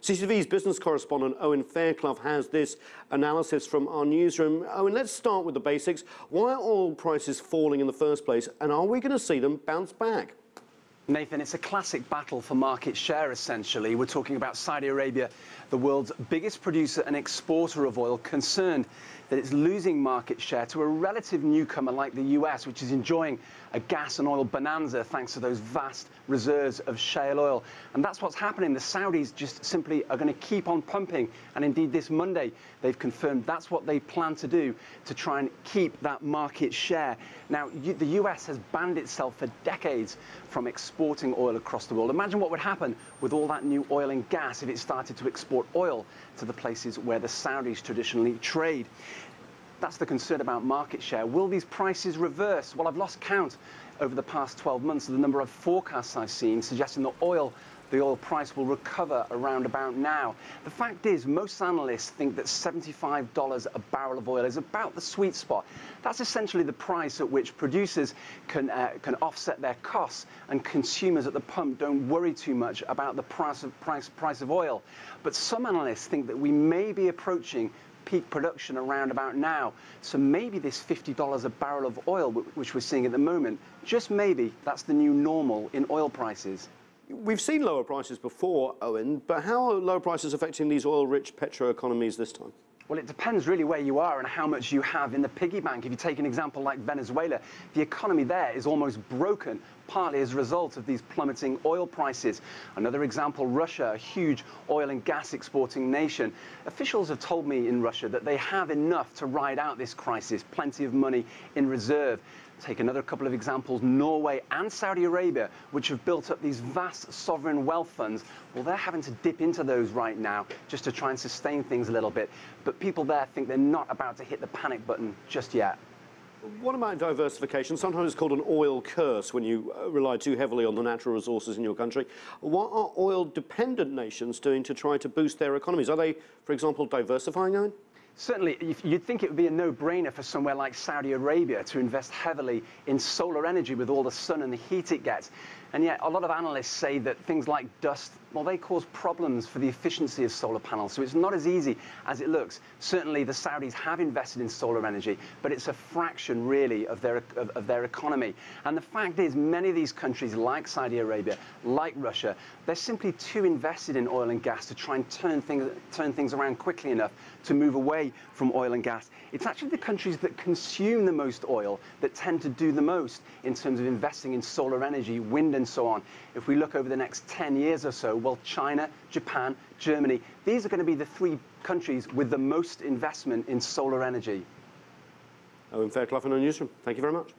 CCTV's business correspondent Owen Fairclough has this analysis from our newsroom. Owen, let's start with the basics. Why are oil prices falling in the first place, and are we going to see them bounce back? Nathan, it's a classic battle for market share, essentially. We're talking about Saudi Arabia, the world's biggest producer and exporter of oil, concerned that it's losing market share to a relative newcomer like the US, which is enjoying a gas and oil bonanza thanks to those vast reserves of shale oil. And that's what's happening. The Saudis just simply are going to keep on pumping. And indeed, this Monday, they've confirmed that's what they plan to do to try and keep that market share. Now, the US has banned itself for decades from exporting oil across the world. Imagine what would happen with all that new oil and gas if it started to export oil to the places where the Saudis traditionally trade. That's the concern about market share. Will these prices reverse? Well, I've lost count over the past 12 months of the number of forecasts I've seen suggesting that the oil price will recover around about now. The fact is, most analysts think that $75 a barrel of oil is about the sweet spot. That's essentially the price at which producers can offset their costs, and consumers at the pump don't worry too much about the price of oil. But some analysts think that we may be approaching peak production around about now. So maybe this $50 a barrel of oil, which we're seeing at the moment, just maybe that's the new normal in oil prices. We've seen lower prices before, Owen, but how are lower prices affecting these oil-rich petro-economies this time? Well, it depends really where you are and how much you have in the piggy bank. If you take an example like Venezuela, the economy there is almost broken, partly as a result of these plummeting oil prices. Another example, Russia, a huge oil and gas exporting nation. Officials have told me in Russia that they have enough to ride out this crisis, plenty of money in reserve. Take another couple of examples, Norway and Saudi Arabia, which have built up these vast sovereign wealth funds. Well, they're having to dip into those right now just to try and sustain things a little bit. But people there think they're not about to hit the panic button just yet. What about diversification? Sometimes it's called an oil curse when you rely too heavily on the natural resources in your country. What are oil-dependent nations doing to try to boost their economies? Are they, for example, diversifying, Owen? Certainly, you'd think it would be a no-brainer for somewhere like Saudi Arabia to invest heavily in solar energy with all the sun and the heat it gets. And yet, a lot of analysts say that things like dust, well, they cause problems for the efficiency of solar panels. So it's not as easy as it looks. Certainly, the Saudis have invested in solar energy, but it's a fraction, really, of their economy. And the fact is, many of these countries, like Saudi Arabia, like Russia, they're simply too invested in oil and gas to try and turn things around quickly enough to move away from oil and gas. It's actually the countries that consume the most oil that tend to do the most in terms of investing in solar energy, wind and so on. If we look over the next 10 years or so, well, China, Japan, Germany, these are going to be the three countries with the most investment in solar energy. Owen Fairclough in our newsroom. Thank you very much.